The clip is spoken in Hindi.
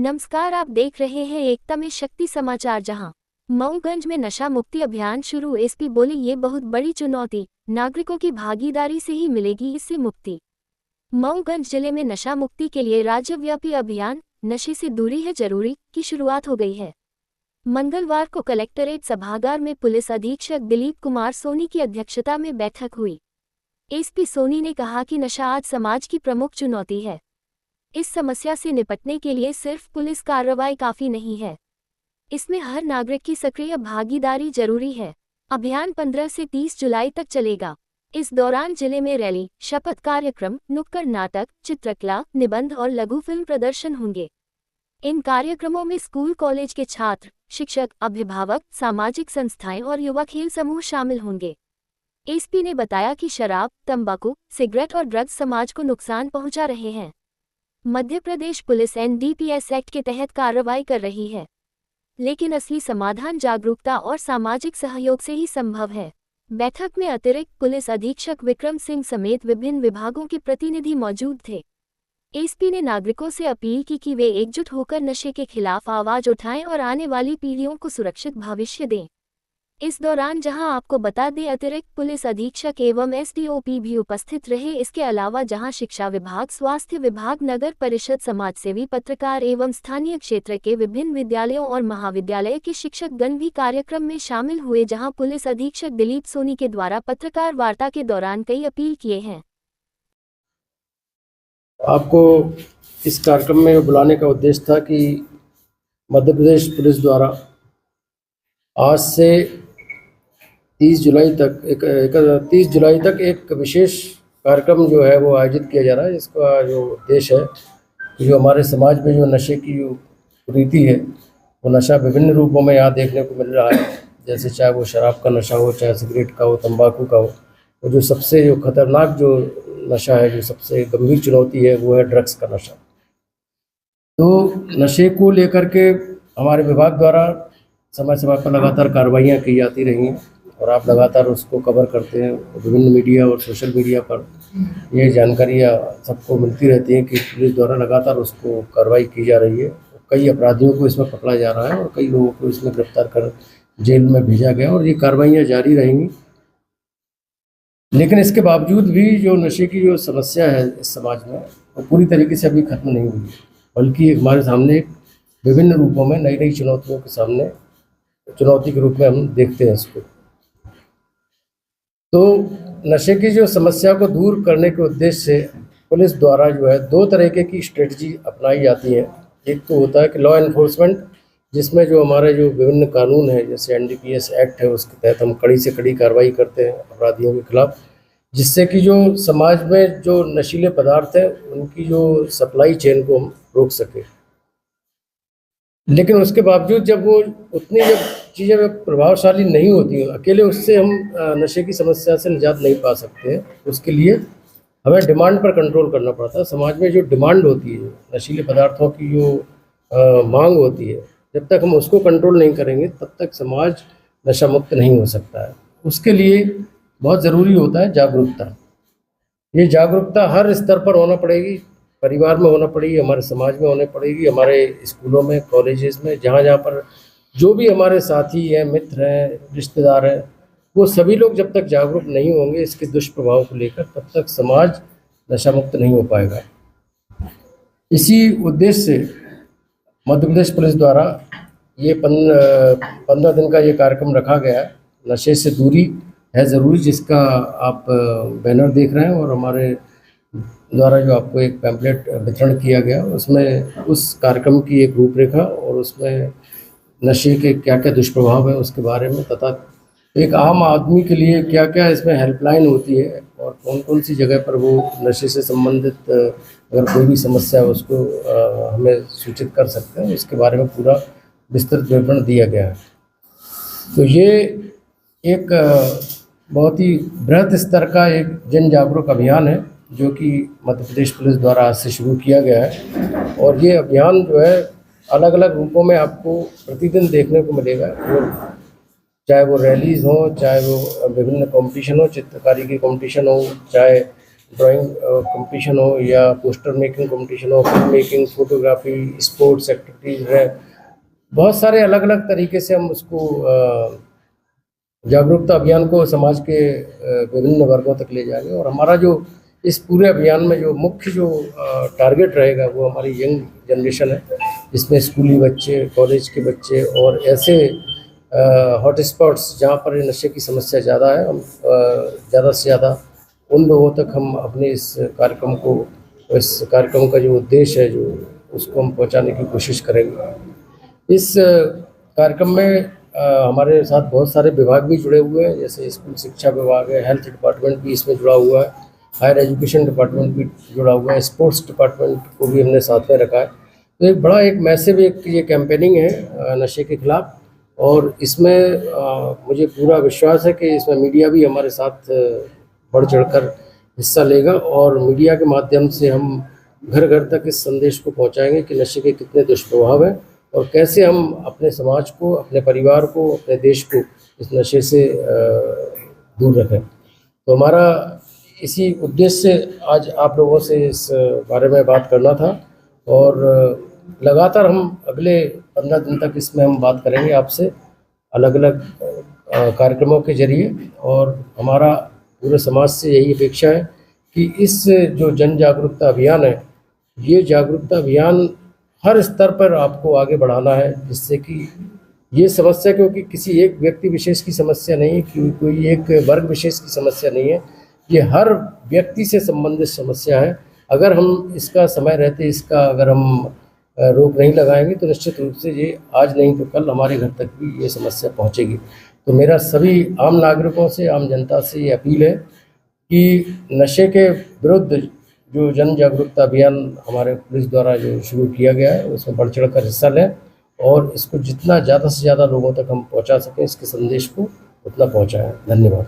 नमस्कार, आप देख रहे हैं एकता में शक्ति समाचार। जहां मऊगंज में नशा मुक्ति अभियान शुरू। एसपी बोले ये बहुत बड़ी चुनौती, नागरिकों की भागीदारी से ही मिलेगी इससे मुक्ति। मऊगंज जिले में नशा मुक्ति के लिए राज्यव्यापी अभियान नशे से दूरी है जरूरी की शुरुआत हो गई है। मंगलवार को कलेक्टरेट सभागार में पुलिस अधीक्षक दिलीप कुमार सोनी की अध्यक्षता में बैठक हुई। एसपी सोनी ने कहा कि नशा आज समाज की प्रमुख चुनौती है। इस समस्या से निपटने के लिए सिर्फ पुलिस कार्रवाई काफी नहीं है, इसमें हर नागरिक की सक्रिय भागीदारी जरूरी है। अभियान 15 से 30 जुलाई तक चलेगा। इस दौरान जिले में रैली, शपथ कार्यक्रम, नुक्कड़ नाटक, चित्रकला, निबंध और लघु फिल्म प्रदर्शन होंगे। इन कार्यक्रमों में स्कूल कॉलेज के छात्र, शिक्षक, अभिभावक, सामाजिक संस्थाएं और युवा खेल समूह शामिल होंगे। एसपी ने बताया कि शराब, तंबाकू, सिगरेट और ड्रग्स समाज को नुकसान पहुंचा रहे हैं। Madhya Pradesh police NDPS act के तहत कार्रवाई कर रही है, लेकिन असली समाधान जागरूकता और सामाजिक सहयोग से ही संभव है। बैठक में अतिरिक्त पुलिस अधीक्षक विक्रम सिंह समेत विभिन्न विभागों के प्रतिनिधि मौजूद थे। एसपी ने नागरिकों से अपील की कि वे एकजुट होकर नशे के खिलाफ आवाज उठाएं और आने वाली पीढ़ियों को सुरक्षित भविष्य दें। इस दौरान जहां आपको बता दें अतिरिक्त पुलिस अधीक्षक एवं एसडीओपी भी उपस्थित रहे। इसके अलावा जहां शिक्षा विभाग, स्वास्थ्य विभाग, नगर परिषद, समाजसेवी, पत्रकार एवं स्थानीय क्षेत्र के विभिन्न विद्यालयों और महाविद्यालय के शिक्षकगण भी कार्यक्रम में शामिल हुए। जहां पुलिस अधीक्षक दिलीप सोनी के द्वारा पत्रकार वार्ता के दौरान कई अपील किए हैं। आपको इस कार्यक्रम में बुलाने का उद्देश्य था कि मध्य प्रदेश पुलिस द्वारा आज से 30 जुलाई तक एक विशेष कार्यक्रम जो है वो आयोजित किया जा रहा है। इसका जो उद्देश्य है कि जो हमारे समाज में जो नशे की जो कुरीति है, वो नशा विभिन्न रूपों में यहाँ देखने को मिल रहा है। जैसे चाहे वो शराब का नशा हो, चाहे सिगरेट का हो, तंबाकू का हो, और जो सबसे जो खतरनाक जो नशा है, जो सबसे गंभीर चुनौती है, वो है ड्रग्स का नशा। तो नशे को लेकर के हमारे विभाग द्वारा समय समय पर लगातार कार्रवाइयाँ की जाती रही हैं और आप लगातार उसको कवर करते हैं। विभिन्न मीडिया और सोशल मीडिया पर ये जानकारियाँ सबको मिलती रहती हैं कि पुलिस द्वारा लगातार उसको कार्रवाई की जा रही है। कई अपराधियों को इसमें पकड़ा जा रहा है और कई लोगों को इसमें गिरफ्तार कर जेल में भेजा गया और ये कार्रवाइयाँ जारी रहेंगी। लेकिन इसके बावजूद भी जो नशे की जो समस्या है इस समाज में, वो पूरी तरीके से अभी खत्म नहीं हुई, बल्कि हमारे सामने विभिन्न रूपों में नई नई चुनौतियों के सामने चुनौती के रूप में हम देखते हैं इसको। तो नशे की जो समस्या को दूर करने के उद्देश्य से पुलिस द्वारा जो है 2 तरीके की स्ट्रेटजी अपनाई जाती है। एक तो होता है कि लॉ एनफोर्समेंट, जिसमें जो हमारे जो विभिन्न कानून है, जैसे एनडीपीएस एक्ट है, उसके तहत हम कड़ी से कड़ी कार्रवाई करते हैं अपराधियों के खिलाफ, जिससे कि जो समाज में जो नशीले पदार्थ हैं उनकी जो सप्लाई चेन को हम रोक सकें। लेकिन उसके बावजूद जब वो उतनी जब चीज़ें प्रभावशाली नहीं होती हैं, अकेले उससे हम नशे की समस्या से निजात नहीं पा सकते हैं। उसके लिए हमें डिमांड पर कंट्रोल करना पड़ता है। समाज में जो डिमांड होती है, नशीले पदार्थों की जो मांग होती है, जब तक हम उसको कंट्रोल नहीं करेंगे तब तक समाज नशा मुक्त नहीं हो सकता है। उसके लिए बहुत ज़रूरी होता है जागरूकता। ये जागरूकता हर स्तर पर होना पड़ेगी, परिवार में होना पड़ेगी, हमारे समाज में होने पड़ेगी, हमारे स्कूलों में, कॉलेजेस में, जहाँ जहाँ पर जो भी हमारे साथी हैं, मित्र हैं, रिश्तेदार हैं, वो सभी लोग जब तक जागरूक नहीं होंगे इसके दुष्प्रभाव को लेकर, तब तक समाज नशा मुक्त नहीं हो पाएगा। इसी उद्देश्य से मध्य प्रदेश पुलिस द्वारा ये 15 दिन का ये कार्यक्रम रखा गया है। नशे से दूरी है ज़रूरी, जिसका आप बैनर देख रहे हैं और हमारे द्वारा जो आपको एक पैम्पलेट वितरण किया गया, उसमें उस कार्यक्रम की एक रूपरेखा और उसमें नशे के क्या क्या दुष्प्रभाव है उसके बारे में, तथा एक आम आदमी के लिए क्या क्या इसमें हेल्पलाइन होती है और कौन कौन सी जगह पर वो नशे से संबंधित अगर कोई भी समस्या है उसको हमें सूचित कर सकते हैं, उसके बारे में पूरा विस्तृत विवरण दिया गया है। तो ये एक बहुत ही बृहद स्तर का एक जन जागरूक अभियान है जो कि मध्य प्रदेश पुलिस द्वारा आज से शुरू किया गया है। और ये अभियान जो है अलग अलग रूपों में आपको प्रतिदिन देखने को मिलेगा। चाहे वो रैलीज़ हो, चाहे वो विभिन्न कंपटीशन हो, चित्रकारी की कंपटीशन हो, चाहे ड्राइंग कंपटीशन हो या पोस्टर मेकिंग कंपटीशन हो, film making, photography, sports activities है, बहुत सारे अलग अलग तरीके से हम उसको जागरूकता अभियान को समाज के विभिन्न वर्गों तक ले जाएंगे। और हमारा जो इस पूरे अभियान में जो मुख्य जो टारगेट रहेगा वो हमारी यंग जनरेशन है, जिसमें स्कूली बच्चे, कॉलेज के बच्चे और ऐसे हॉट स्पॉट्स जहाँ पर नशे की समस्या ज़्यादा है, हम ज़्यादा से ज़्यादा उन लोगों तक हम अपने इस कार्यक्रम का जो उद्देश्य है जो उसको हम पहुँचाने की कोशिश करेंगे। इस कार्यक्रम में हमारे साथ बहुत सारे विभाग भी जुड़े हुए हैं, जैसे स्कूल शिक्षा विभाग है, हेल्थ डिपार्टमेंट भी इसमें जुड़ा हुआ है, हायर एजुकेशन डिपार्टमेंट भी जुड़ा हुआ है, स्पोर्ट्स डिपार्टमेंट को भी हमने साथ में रखा है। तो एक बड़ा एक मैसिव एक ये कैंपेनिंग है नशे के खिलाफ, और इसमें मुझे पूरा विश्वास है कि इसमें मीडिया भी हमारे साथ बढ़ चढ़कर हिस्सा लेगा, और मीडिया के माध्यम से हम घर घर तक इस संदेश को पहुंचाएंगे कि नशे के कितने दुष्प्रभाव हैं और कैसे हम अपने समाज को, अपने परिवार को, अपने देश को इस नशे से दूर रखें। तो हमारा इसी उद्देश्य से आज आप लोगों से इस बारे में बात करना था, और लगातार हम अगले 15 दिन तक इसमें हम बात करेंगे आपसे अलग अलग कार्यक्रमों के जरिए। और हमारा पूरे समाज से यही अपेक्षा है कि इस जो जन जागरूकता अभियान है, ये जागरूकता अभियान हर स्तर पर आपको आगे बढ़ाना है, जिससे कि ये समस्या, क्योंकि किसी एक व्यक्ति विशेष की समस्या नहीं है, कोई एक वर्ग विशेष की समस्या नहीं है, ये हर व्यक्ति से संबंधित समस्या है। अगर हम इसका समय रहते इसका अगर हम रोक नहीं लगाएंगे तो निश्चित रूप से ये आज नहीं तो कल हमारे घर तक भी ये समस्या पहुंचेगी। तो मेरा सभी आम नागरिकों से, आम जनता से ये अपील है कि नशे के विरुद्ध जो जन जागरूकता अभियान हमारे पुलिस द्वारा जो शुरू किया गया है उसमें बढ़ चढ़ कर हिस्सा लें, और इसको जितना ज़्यादा से ज़्यादा लोगों तक हम पहुंचा सकें, इसके संदेश को उतना पहुंचाएं। धन्यवाद।